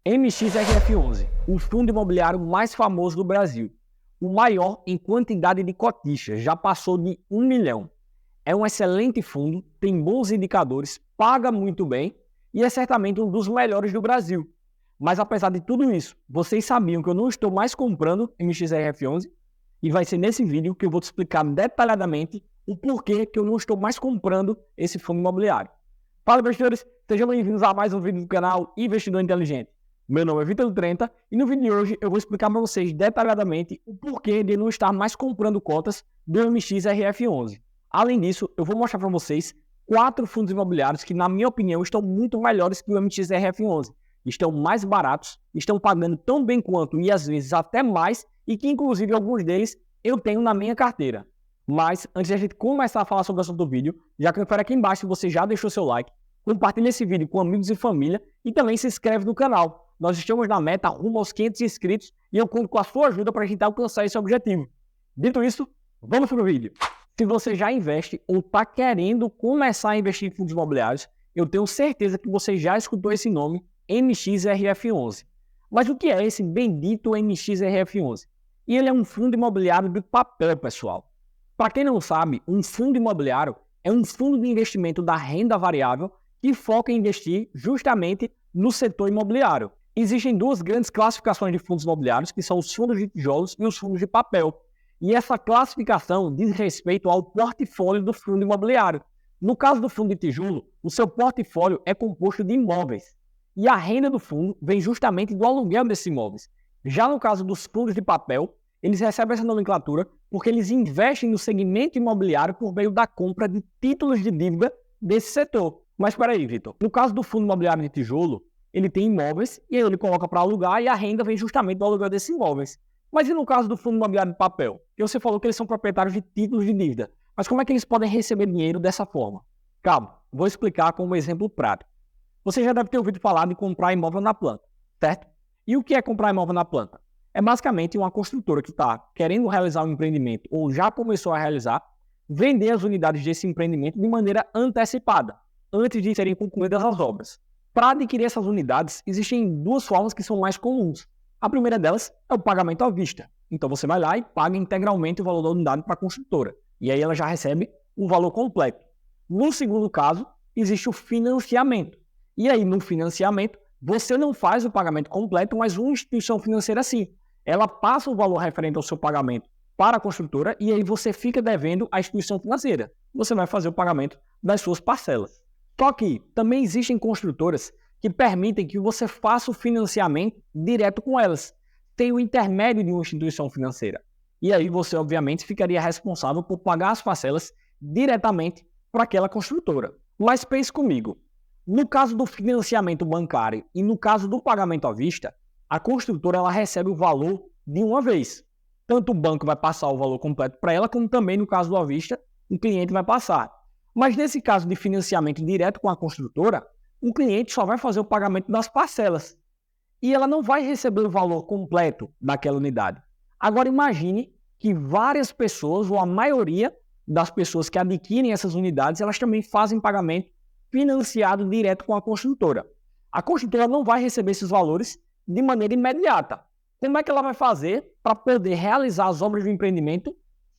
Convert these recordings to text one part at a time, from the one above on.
MXRF11, o fundo imobiliário mais famoso do Brasil. O maior em quantidade de cotistas, já passou de 1 milhão. É um excelente fundo, tem bons indicadores, paga muito bem e é certamente um dos melhores do Brasil. Mas apesar de tudo isso, vocês sabiam que eu não estou mais comprando MXRF11? E vai ser nesse vídeo que eu vou te explicar detalhadamente o porquê que eu não estou mais comprando esse fundo imobiliário. Fala, investidores! Sejam bem-vindos a mais um vídeo do canal Investidor Inteligente. Meu nome é Vitor Trenta e no vídeo de hoje eu vou explicar para vocês detalhadamente o porquê de não estar mais comprando cotas do MXRF11. Além disso, eu vou mostrar para vocês 4 fundos imobiliários que, na minha opinião, estão muito melhores que o MXRF11. Estão mais baratos, estão pagando tão bem quanto e às vezes até mais, e que inclusive alguns deles eu tenho na minha carteira. Mas antes de a gente começar a falar sobre o assunto do vídeo, já confere aqui embaixo se você já deixou seu like, compartilha esse vídeo com amigos e família e também se inscreve no canal. Nós estamos na meta rumo aos 500 inscritos e eu conto com a sua ajuda para a gente alcançar esse objetivo. Dito isso, vamos para o vídeo. Se você já investe ou está querendo começar a investir em fundos imobiliários, eu tenho certeza que você já escutou esse nome, MXRF11. Mas o que é esse bendito MXRF11? E ele é um fundo imobiliário de papel, pessoal. Para quem não sabe, um fundo imobiliário é um fundo de investimento da renda variável que foca em investir justamente no setor imobiliário. Existem duas grandes classificações de fundos imobiliários, que são os fundos de tijolos e os fundos de papel. E essa classificação diz respeito ao portfólio do fundo imobiliário. No caso do fundo de tijolo, o seu portfólio é composto de imóveis. E a renda do fundo vem justamente do aluguel desses imóveis. Já no caso dos fundos de papel, eles recebem essa nomenclatura porque eles investem no segmento imobiliário por meio da compra de títulos de dívida desse setor. Mas espera aí, Vitor. No caso do fundo imobiliário de tijolo, ele tem imóveis e aí ele coloca para alugar e a renda vem justamente do aluguel desses imóveis. Mas e no caso do fundo imobiliário de papel? Que você falou que eles são proprietários de títulos de dívida. Mas como é que eles podem receber dinheiro dessa forma? Calma, vou explicar com um exemplo prático. Você já deve ter ouvido falar de comprar imóvel na planta, certo? E o que é comprar imóvel na planta? É basicamente uma construtora que está querendo realizar um empreendimento ou já começou a realizar, vender as unidades desse empreendimento de maneira antecipada, antes de serem concluídas as obras. Para adquirir essas unidades, existem duas formas que são mais comuns. A primeira delas é o pagamento à vista. Então você vai lá e paga integralmente o valor da unidade para a construtora. E aí ela já recebe o valor completo. No segundo caso, existe o financiamento. E aí no financiamento, você não faz o pagamento completo, mas uma instituição financeira sim. Ela passa o valor referente ao seu pagamento para a construtora e aí você fica devendo à instituição financeira. Você vai fazer o pagamento das suas parcelas. Só que também existem construtoras que permitem que você faça o financiamento direto com elas. Tem o intermédio de uma instituição financeira. E aí você, obviamente, ficaria responsável por pagar as parcelas diretamente para aquela construtora. Mas pense comigo, no caso do financiamento bancário e no caso do pagamento à vista, a construtora ela recebe o valor de uma vez. Tanto o banco vai passar o valor completo para ela, como também no caso do à vista, o cliente vai passar. Mas nesse caso de financiamento direto com a construtora, o cliente só vai fazer o pagamento das parcelas. E ela não vai receber o valor completo daquela unidade. Agora imagine que várias pessoas, ou a maioria das pessoas que adquirem essas unidades, elas também fazem pagamento financiado direto com a construtora. A construtora não vai receber esses valores de maneira imediata. Como é que ela vai fazer para poder realizar as obras de empreendimento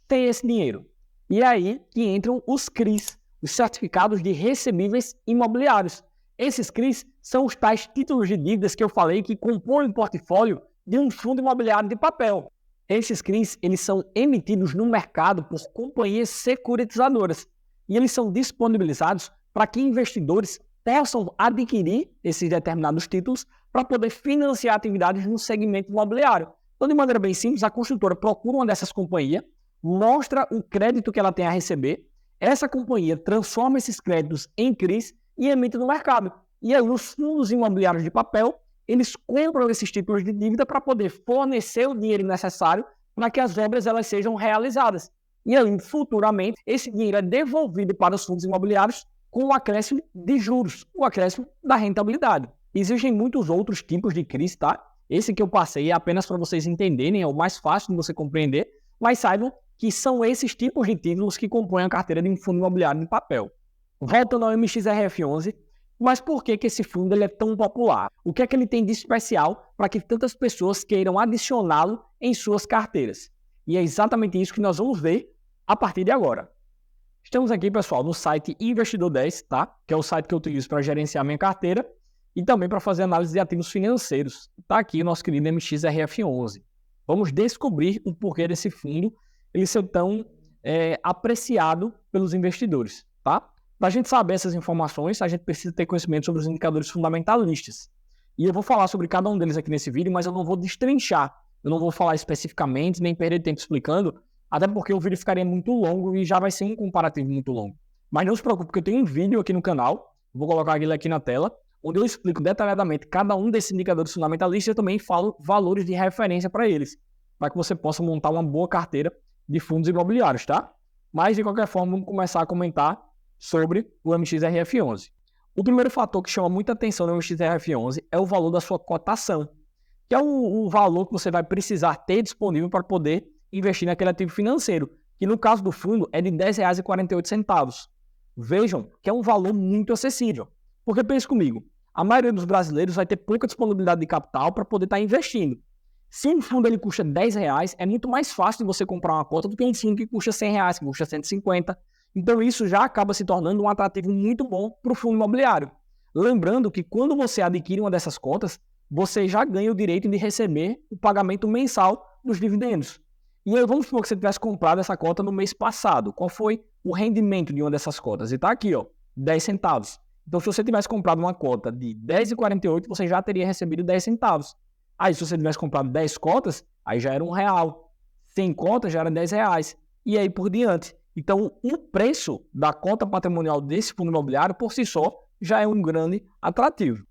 sem esse dinheiro? E é aí que entram os CRIs, os Certificados de Recebíveis Imobiliários. Esses CRIs são os tais títulos de dívidas que eu falei que compõem o portfólio de um fundo imobiliário de papel. Esses CRIs eles são emitidos no mercado por companhias securitizadoras e eles são disponibilizados para que investidores possam adquirir esses determinados títulos para poder financiar atividades no segmento imobiliário. Então, de maneira bem simples, a construtora procura uma dessas companhias, mostra o crédito que ela tem a receber, essa companhia transforma esses créditos em CRIs e emite no mercado. E aí os fundos imobiliários de papel, eles compram esses títulos de dívida para poder fornecer o dinheiro necessário para que as obras elas sejam realizadas. E aí, futuramente, esse dinheiro é devolvido para os fundos imobiliários com o acréscimo de juros, o acréscimo da rentabilidade. Existem muitos outros tipos de CRIs, tá? Esse que eu passei é apenas para vocês entenderem, é o mais fácil de você compreender, mas saibam que são esses tipos de títulos que compõem a carteira de um fundo imobiliário de papel. Voltando ao MXRF11, Mas por que esse fundo ele é tão popular? O que é que ele tem de especial para que tantas pessoas queiram adicioná-lo em suas carteiras? E é exatamente isso que nós vamos ver a partir de agora. Estamos aqui, pessoal, no site Investidor 10, tá? Que é o site que eu utilizo para gerenciar minha carteira e também para fazer análise de ativos financeiros. Está aqui o nosso querido MXRF11. Vamos descobrir o porquê desse fundo ele ser tão apreciado pelos investidores, tá? Para a gente saber essas informações, a gente precisa ter conhecimento sobre os indicadores fundamentalistas. E eu vou falar sobre cada um deles aqui nesse vídeo, mas eu não vou destrinchar. Eu não vou falar especificamente, nem perder tempo explicando, até porque o vídeo ficaria muito longo e já vai ser um comparativo muito longo. Mas não se preocupe, porque eu tenho um vídeo aqui no canal, vou colocar ele aqui na tela, onde eu explico detalhadamente cada um desses indicadores fundamentalistas e também falo valores de referência para eles, para que você possa montar uma boa carteira de fundos imobiliários, tá? Mas, de qualquer forma, vamos começar a comentar sobre o MXRF11. O primeiro fator que chama muita atenção no MXRF11 é o valor da sua cotação, que é o valor que você vai precisar ter disponível para poder investir naquele ativo financeiro, que no caso do fundo é de R$ 10,48. Vejam que é um valor muito acessível. Porque pense comigo, a maioria dos brasileiros vai ter pouca disponibilidade de capital para poder estar investindo. Se um fundo ele custa R$10, é muito mais fácil de você comprar uma cota do que um fundo que custa R$100, que custa 150. Então isso já acaba se tornando um atrativo muito bom para o fundo imobiliário. Lembrando que quando você adquire uma dessas cotas, você já ganha o direito de receber o pagamento mensal dos dividendos. E aí vamos supor que você tivesse comprado essa cota no mês passado. Qual foi o rendimento de uma dessas cotas? E está aqui, ó, 10 centavos. Então se você tivesse comprado uma cota de R$10,48, você já teria recebido 10 centavos. Aí se você tivesse comprado 10 cotas, aí já era R$1. 100 cotas já era R$10. E aí por diante. Então o preço da cota patrimonial desse fundo imobiliário por si só já é um grande atrativo.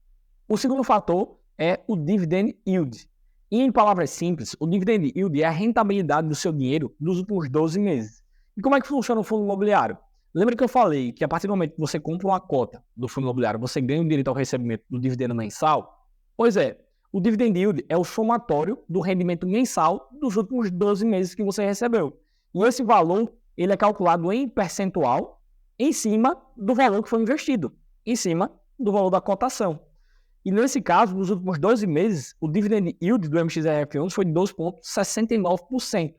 O segundo fator é o dividend yield. E em palavras simples, o dividend yield é a rentabilidade do seu dinheiro nos últimos 12 meses. E como é que funciona o fundo imobiliário? Lembra que eu falei que a partir do momento que você compra uma cota do fundo imobiliário, você ganha o direito ao recebimento do dividendo mensal? Pois é, o dividend yield é o somatório do rendimento mensal dos últimos 12 meses que você recebeu. E esse valor ele é calculado em percentual em cima do valor que foi investido, em cima do valor da cotação. E nesse caso, nos últimos 12 meses, o dividend yield do MXRF11 foi de 2,69%.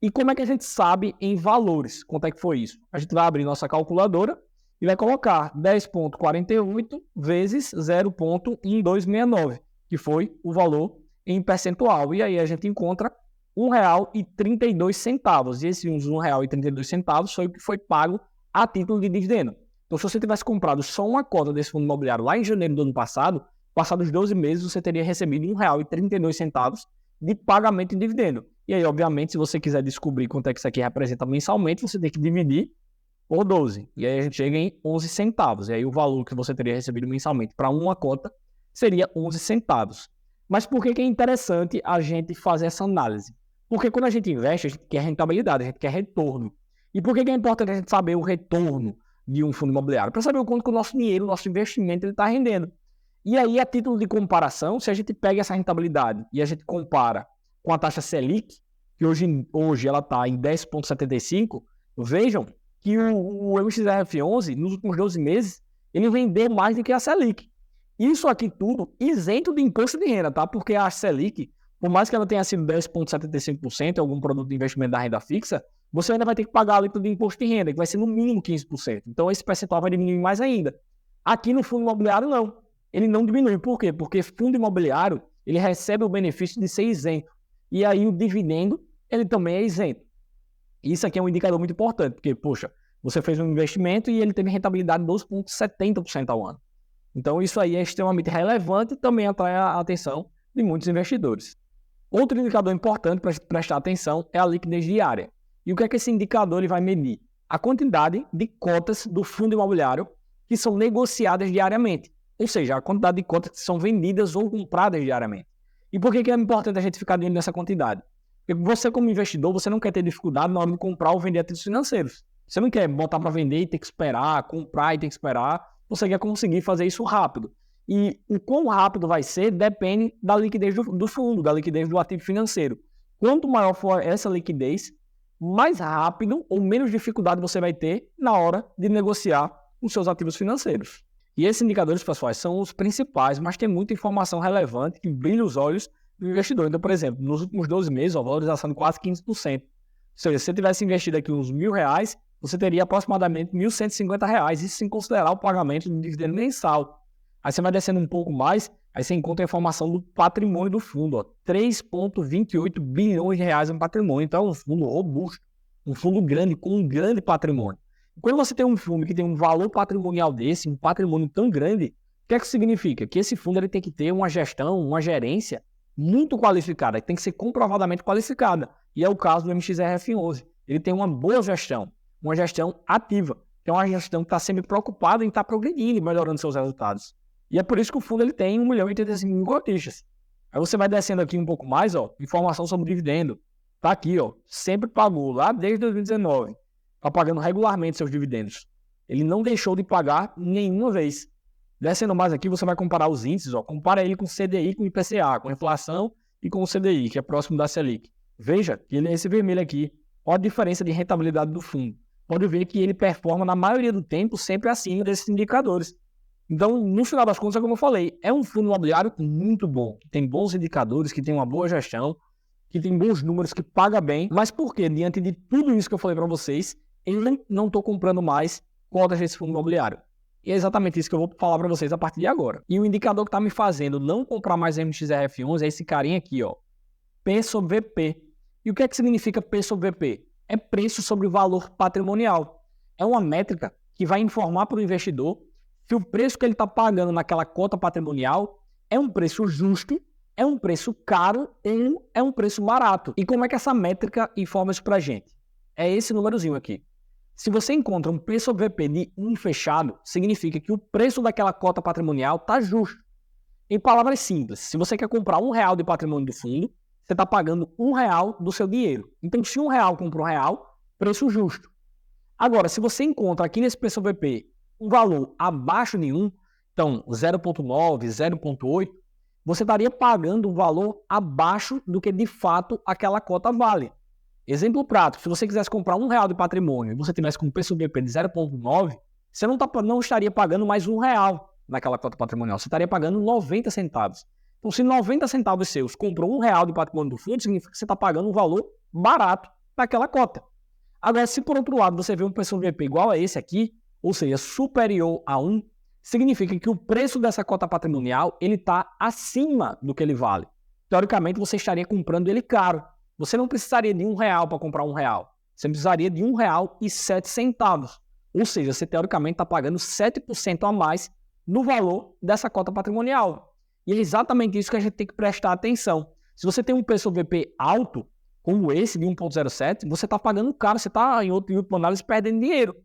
E como é que a gente sabe em valores quanto é que foi isso? A gente vai abrir nossa calculadora e vai colocar 10,48 vezes 0,1269, que foi o valor em percentual. E aí a gente encontra R$1,32. E esse R$1,32 foi o que foi pago a título de dividendo. Então, se você tivesse comprado só uma cota desse fundo imobiliário lá em janeiro do ano passado, passados 12 meses, você teria recebido R$1,32 de pagamento em dividendo. E aí, obviamente, se você quiser descobrir quanto é que isso aqui representa mensalmente, você tem que dividir por 12. E aí a gente chega em 11 centavos. E aí o valor que você teria recebido mensalmente para uma cota seria 11 centavos. Mas por que é interessante a gente fazer essa análise? Porque quando a gente investe, a gente quer rentabilidade, a gente quer retorno. E por que é importante a gente saber o retorno de um fundo imobiliário? Para saber o quanto que o nosso dinheiro, o nosso investimento está rendendo. E aí, a título de comparação, se a gente pega essa rentabilidade e a gente compara com a taxa Selic, que hoje ela está em 10,75, vejam que o MXRF11, nos últimos 12 meses, ele vendeu mais do que a Selic. Isso aqui tudo isento de imposto de renda, tá? Porque a Selic, por mais que ela tenha sido 10,75% em algum produto de investimento da renda fixa, você ainda vai ter que pagar a alíquota de imposto de renda, que vai ser no mínimo 15%. Então, esse percentual vai diminuir mais ainda. Aqui no fundo imobiliário, não. Ele não diminui. Por quê? Porque fundo imobiliário, ele recebe o benefício de ser isento. E aí, o dividendo, ele também é isento. Isso aqui é um indicador muito importante, porque, poxa, você fez um investimento e ele teve rentabilidade de 12,70% ao ano. Então, isso aí é extremamente relevante e também atrai a atenção de muitos investidores. Outro indicador importante para prestar atenção é a liquidez diária. E o que é que esse indicador ele vai medir? A quantidade de cotas do fundo imobiliário que são negociadas diariamente. Ou seja, a quantidade de cotas que são vendidas ou compradas diariamente. E por que é importante a gente ficar dentro dessa quantidade? Porque você, como investidor, você não quer ter dificuldade na hora de comprar ou vender ativos financeiros. Você não quer botar para vender e ter que esperar, comprar e ter que esperar. Você quer conseguir fazer isso rápido. E o quão rápido vai ser depende da liquidez do fundo, da liquidez do ativo financeiro. Quanto maior for essa liquidez, mais rápido ou menos dificuldade você vai ter na hora de negociar os seus ativos financeiros. E esses indicadores, pessoal, são os principais, mas tem muita informação relevante que brilha os olhos do investidor. Então, por exemplo, nos últimos 12 meses, a valorização de quase 15%. Ou seja, se você tivesse investido aqui uns R$1.000, você teria aproximadamente R$1.150, isso sem considerar o pagamento do dividendo mensal. Aí você vai descendo um pouco mais, aí você encontra a informação do patrimônio do fundo, ó, 3,28 bilhões de reais no patrimônio. Então é um fundo robusto, um fundo grande, com um grande patrimônio. Quando você tem um fundo que tem um valor patrimonial desse, um patrimônio tão grande, o que é que significa? Que esse fundo ele tem que ter uma gestão, uma gerência muito qualificada, tem que ser comprovadamente qualificada. E é o caso do MXRF11. Ele tem uma boa gestão, uma gestão ativa, que é uma gestão que está sempre preocupada em estar progredindo e melhorando seus resultados. E é por isso que o fundo ele tem 1.085.000 cotistas. Aí você vai descendo aqui um pouco mais, ó, informação sobre dividendo. Tá aqui, ó, sempre pagou lá desde 2019. Está pagando regularmente seus dividendos. Ele não deixou de pagar nenhuma vez. Descendo mais aqui, você vai comparar os índices, ó, compara ele com o CDI, com o IPCA, com a inflação e com o CDI, que é próximo da Selic. Veja que ele é esse vermelho aqui. Olha a diferença de rentabilidade do fundo. Pode ver que ele performa, na maioria do tempo, sempre acima desses indicadores. Então, no final das contas, como eu falei, é um fundo imobiliário muito bom, que tem bons indicadores, que tem uma boa gestão, que tem bons números, que paga bem. Mas por quê? Diante de tudo isso que eu falei para vocês, eu não estou comprando mais cotas desse fundo imobiliário. E é exatamente isso que eu vou falar para vocês a partir de agora. E o indicador que está me fazendo não comprar mais MXRF11 é esse carinha aqui, ó, P sobre VP. E o que é que significa P sobre VP? É preço sobre o valor patrimonial. É uma métrica que vai informar para o investidor se o preço que ele está pagando naquela cota patrimonial é um preço justo, é um preço caro ou é um preço barato. E como é que essa métrica informa isso para a gente? É esse númerozinho aqui. Se você encontra um P sobre VP de 1 fechado, significa que o preço daquela cota patrimonial está justo. Em palavras simples, se você quer comprar R$1 de patrimônio do fundo, você está pagando R$1 do seu dinheiro. Então, se R$1 compra R$1, preço justo. Agora, se você encontra aqui nesse P sobre VP um valor abaixo de 1, então 0,9, 0,8, você estaria pagando um valor abaixo do que de fato aquela cota vale. Exemplo prático, se você quisesse comprar R$1 de patrimônio e você tivesse com um P sobre VP de 0,9, você não estaria pagando mais R$1 naquela cota patrimonial, você estaria pagando 90 centavos. Então, se 90 centavos seus comprou R$1 de patrimônio do fundo, significa que você está pagando um valor barato naquela cota. Agora, se por outro lado você vê um P sobre VP igual a esse aqui, ou seja, superior a 1, significa que o preço dessa cota patrimonial ele está acima do que ele vale. Teoricamente, você estaria comprando ele caro. Você não precisaria de R$1 para comprar R$1. Você precisaria de R$1,07. Ou seja, você teoricamente está pagando 7% a mais no valor dessa cota patrimonial. E é exatamente isso que a gente tem que prestar atenção. Se você tem um P sobre VP alto, como esse de 1,07, você está pagando caro, você está, em última análise, perdendo dinheiro.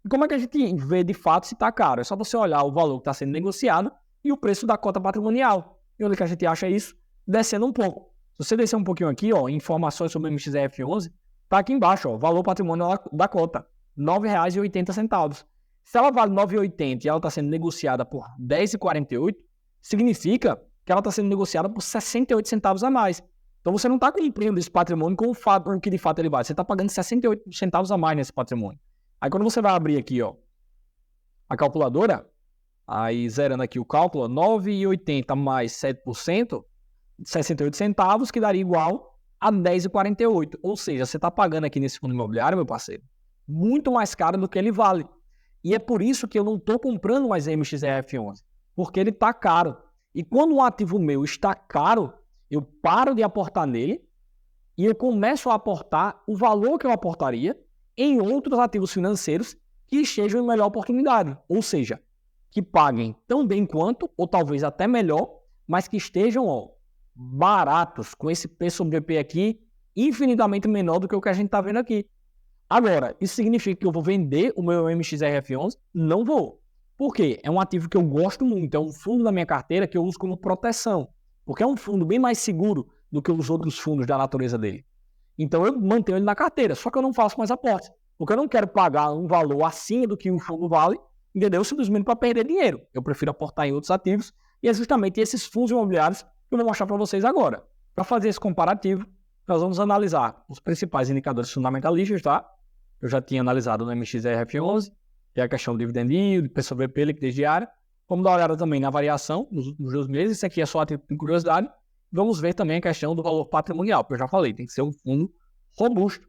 E como é que a gente vê de fato se está caro? É só você olhar o valor que está sendo negociado e o preço da cota patrimonial. E onde é que a gente acha isso? Descendo um pouco. Se você descer um pouquinho aqui, ó, informações sobre o MXRF11, está aqui embaixo, ó, valor patrimonial da cota, R$ 9,80. Se ela vale R$ 9,80 e ela está sendo negociada por R$ 10,48, significa que ela está sendo negociada por 68 centavos a mais. Então você não está comprando esse patrimônio com o que de fato ele vale. Você está pagando 68 centavos a mais nesse patrimônio. Aí quando você vai abrir aqui, ó, a calculadora, aí zerando aqui o cálculo, 9,80 mais 7%, 68 centavos, que daria igual a 10,48. Ou seja, você está pagando aqui nesse fundo imobiliário, meu parceiro, muito mais caro do que ele vale. E é por isso que eu não estou comprando mais MXRF11, porque ele está caro. E quando um ativo meu está caro, eu paro de aportar nele e eu começo a aportar o valor que eu aportaria em outros ativos financeiros que estejam em melhor oportunidade. Ou seja, que paguem tão bem quanto, ou talvez até melhor, mas que estejam, ó, baratos, com esse P sobre VP aqui, infinitamente menor do que o que a gente está vendo aqui. Agora, isso significa que eu vou vender o meu MXRF11? Não vou. Por quê? É um ativo que eu gosto muito, é um fundo da minha carteira que eu uso como proteção, porque é um fundo bem mais seguro do que os outros fundos da natureza dele. Então eu mantenho ele na carteira, só que eu não faço mais aportes, porque eu não quero pagar um valor acima do que o fundo vale, entendeu? Simplesmente para perder dinheiro. Eu prefiro aportar em outros ativos, e é justamente esses fundos imobiliários que eu vou mostrar para vocês agora. Para fazer esse comparativo, nós vamos analisar os principais indicadores fundamentalistas, tá? Eu já tinha analisado no MXRF11, que é a questão do dividend yield, P sobre VP, liquidez diária. Vamos dar uma olhada também na variação nos últimos 2 meses. Isso aqui é só a título de curiosidade. Vamos ver também a questão do valor patrimonial, porque eu já falei, tem que ser um fundo robusto.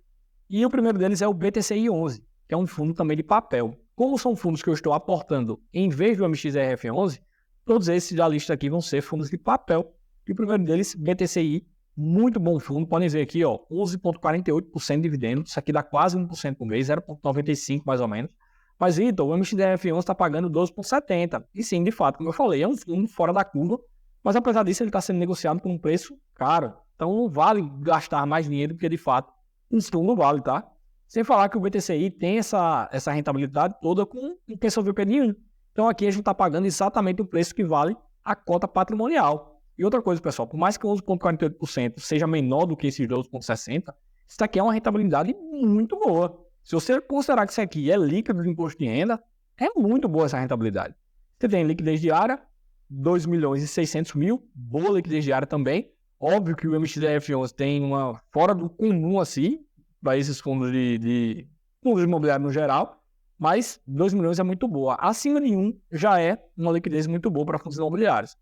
E o primeiro deles é o BTCI 11, que é um fundo também de papel. Como são fundos que eu estou aportando em vez do MXRF 11, todos esses da lista aqui vão ser fundos de papel. E o primeiro deles, BTCI, muito bom fundo. Podem ver aqui, ó, 11,48% de dividendo. Isso aqui dá quase 1% por mês, 0,95% mais ou menos. Mas, Vitor, o MXRF 11 está pagando 12,70%. E sim, de fato, como eu falei, é um fundo fora da curva. Mas apesar disso, ele está sendo negociado por um preço caro. Então não vale gastar mais dinheiro, porque de fato, um fundo vale, tá? Sem falar que o BTCI tem essa rentabilidade toda com o PSOVP de 1. Então aqui a gente está pagando exatamente o preço que vale a cota patrimonial. E outra coisa, pessoal, por mais que 11,48% seja menor do que esses 12,60%, isso aqui é uma rentabilidade muito boa. Se você considerar que isso aqui é líquido de imposto de renda, é muito boa essa rentabilidade. Você tem liquidez diária, 2 milhões e 600 mil, boa liquidez diária também. Óbvio que o MXRF11 tem uma fora do comum assim, para esses fundos de fundos imobiliários no geral, mas 2 milhões é muito boa. Acima de 1 já é uma liquidez muito boa para fundos imobiliários.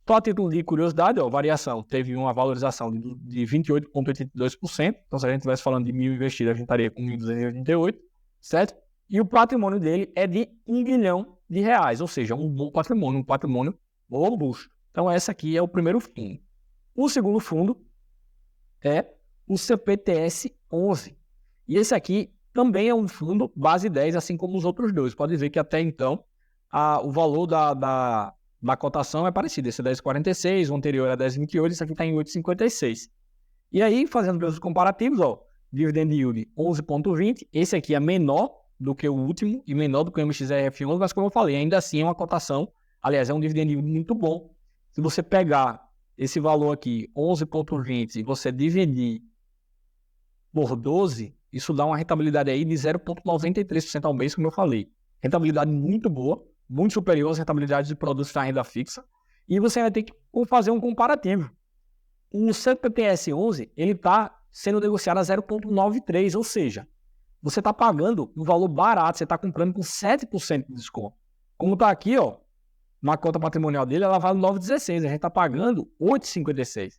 Só a título de curiosidade, ó, variação, teve uma valorização de 28,82%, então se a gente estivesse falando de 1.000 investidos, a gente estaria com 1.288, certo? E o patrimônio dele é de R$1 bilhão, ou seja, um bom patrimônio, um patrimônio robusto. Então esse aqui é o primeiro fundo. O segundo fundo é o CPTS 11. E esse aqui também é um fundo base 10, assim como os outros dois. Pode ver que até então o valor da cotação é parecido. Esse é 10,46, o anterior é 10,28, esse aqui está em 8,56. E aí, fazendo preços comparativos, ó, dividend yield 11,20. Esse aqui é menor do que o último e menor do que o MXRF11, mas como eu falei, ainda assim é uma cotação, aliás, é um dividend yield muito bom. Se você pegar esse valor aqui, 11,20, e você dividir por 12, isso dá uma rentabilidade aí de 0,93% ao mês, como eu falei. Rentabilidade muito boa, muito superior às rentabilidades de produtos da renda fixa. E você vai ter que fazer um comparativo. O CPTS 11, ele está sendo negociado a 0,93, ou seja, você está pagando um valor barato, você está comprando com 7% de desconto. Como está aqui, ó, na conta patrimonial dele, ela vale 9,16, a gente está pagando 8,56.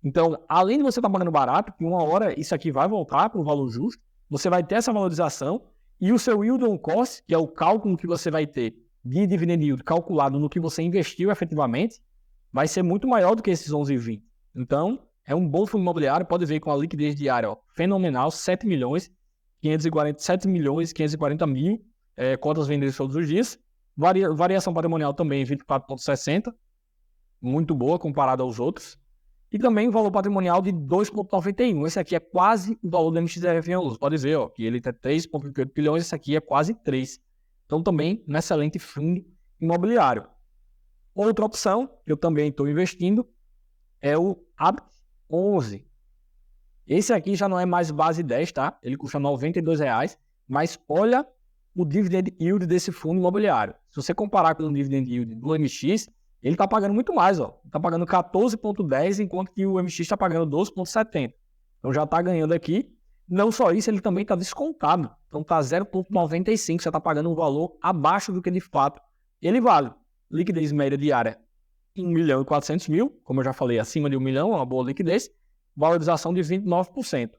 Então, além de você estar pagando barato, que uma hora isso aqui vai voltar para o valor justo, você vai ter essa valorização e o seu yield on cost, que é o cálculo que você vai ter de dividend yield calculado no que você investiu efetivamente, vai ser muito maior do que esses 11,20. Então, é um bom fundo imobiliário, pode ver com a liquidez diária, ó, fenomenal, 7 milhões, 540 mil cotas vendidas todos os dias. Variação patrimonial também, 24,60, muito boa comparada aos outros. E também o valor patrimonial de 2,91. Esse aqui é quase o valor do MXRF11. Pode ver, ó, que ele tem 3,28 bilhões, esse aqui é quase 3. Então também um excelente fundo imobiliário. Outra opção que eu também estou investindo é o HABIT 11. Esse aqui já não é mais base 10, tá? Ele custa R$ 92,00, mas olha o dividend yield desse fundo imobiliário. Se você comparar com o dividend yield do MX, ele está pagando muito mais, ó. Está pagando 14,10, enquanto que o MX está pagando 12,70. Então já está ganhando aqui. Não só isso, ele também está descontado. Então está 0,95, você está pagando um valor abaixo do que de fato ele vale. Liquidez média diária, 1.400.000, como eu já falei, acima de 1 milhão, uma boa liquidez. Valorização de 29%.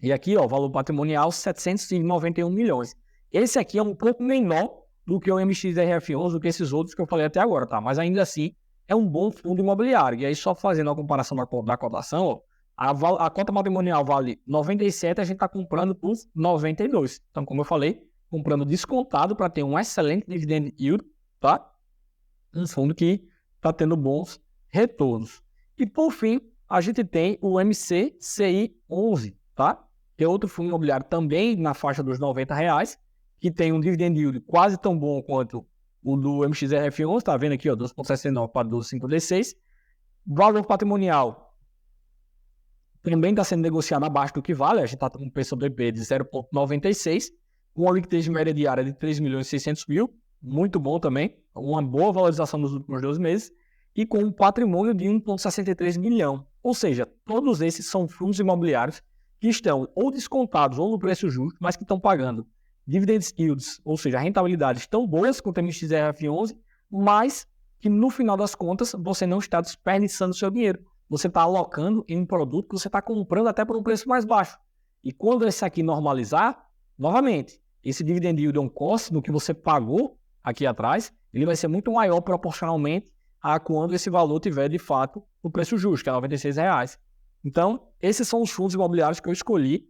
E aqui, ó, valor patrimonial, 791 milhões. Esse aqui é um pouco menor do que o MXRF11, do que esses outros que eu falei até agora, tá? Mas ainda assim, é um bom fundo imobiliário. E aí, só fazendo a comparação da cotação, ó, a cota patrimonial vale 97, a gente está comprando por 92. Então, como eu falei, comprando descontado para ter um excelente dividend yield, tá? Um fundo que está tendo bons retornos. E, por fim, a gente tem o MCCI 11, tá? Que é outro fundo imobiliário também na faixa dos R$90, que tem um dividend yield quase tão bom quanto o do MXRF11, tá vendo aqui, ó, 2,69 para 12,56. Valor patrimonial também está sendo negociado abaixo do que vale, a gente está com um PSOVP de 0,96, com uma liquidez média diária de 3.600.000, muito bom também, uma boa valorização nos últimos 12 meses, e com um patrimônio de 1,63 bilhão. Ou seja, todos esses são fundos imobiliários que estão ou descontados ou no preço justo, mas que estão pagando dividend yields, ou seja, rentabilidades tão boas quanto a MXRF11, mas que no final das contas você não está desperdiçando seu dinheiro. Você está alocando em um produto que você está comprando até por um preço mais baixo. E quando esse aqui normalizar, novamente, esse dividend yield on cost, no que você pagou aqui atrás, ele vai ser muito maior proporcionalmente a quando esse valor tiver de fato o preço justo, que é R$ 96. Então, esses são os fundos imobiliários que eu escolhi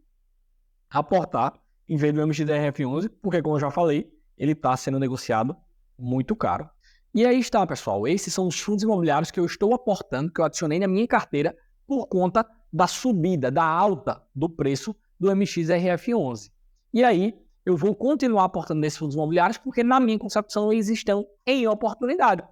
aportar em vez do MXDRF11, porque, como eu já falei, ele está sendo negociado muito caro. E aí está, pessoal. Esses são os fundos imobiliários que eu estou aportando, que eu adicionei na minha carteira por conta da subida, da alta do preço do MXRF11. E aí, eu vou continuar aportando nesses fundos imobiliários porque, na minha concepção, eles estão em oportunidade.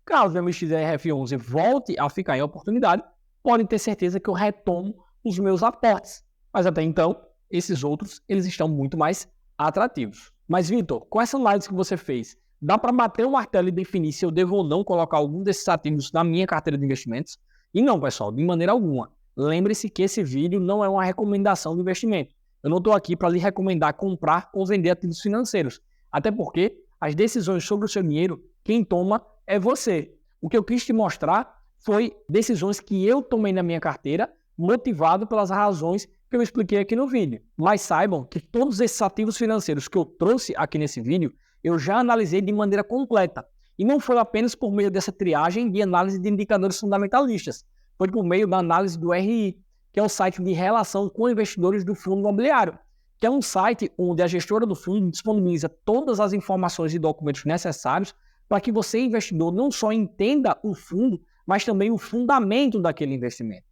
Caso o MXRF11 volte a ficar em oportunidade, podem ter certeza que eu retomo os meus aportes. Mas até então, esses outros, eles estão muito mais atrativos. Mas, Vitor, com essa análise que você fez, dá para bater o martelo e definir se eu devo ou não colocar algum desses ativos na minha carteira de investimentos? E não, pessoal, de maneira alguma. Lembre-se que esse vídeo não é uma recomendação de investimento. Eu não estou aqui para lhe recomendar comprar ou vender ativos financeiros. Até porque as decisões sobre o seu dinheiro, quem toma é você. O que eu quis te mostrar foi decisões que eu tomei na minha carteira, motivado pelas razões que eu expliquei aqui no vídeo. Mas saibam que todos esses ativos financeiros que eu trouxe aqui nesse vídeo, eu já analisei de maneira completa. E não foi apenas por meio dessa triagem de análise de indicadores fundamentalistas. Foi por meio da análise do RI, que é o site de relação com investidores do fundo imobiliário, que é um site onde a gestora do fundo disponibiliza todas as informações e documentos necessários para que você, investidor, não só entenda o fundo, mas também o fundamento daquele investimento.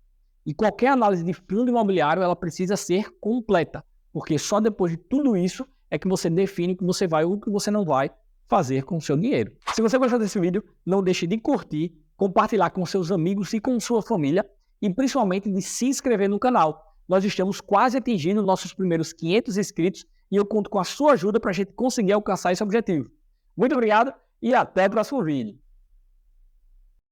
E qualquer análise de fundo imobiliário, ela precisa ser completa, porque só depois de tudo isso é que você define o que você vai ou o que você não vai fazer com o seu dinheiro. Se você gostou desse vídeo, não deixe de curtir, compartilhar com seus amigos e com sua família e principalmente de se inscrever no canal. Nós estamos quase atingindo nossos primeiros 500 inscritos e eu conto com a sua ajuda para a gente conseguir alcançar esse objetivo. Muito obrigado e até o próximo vídeo.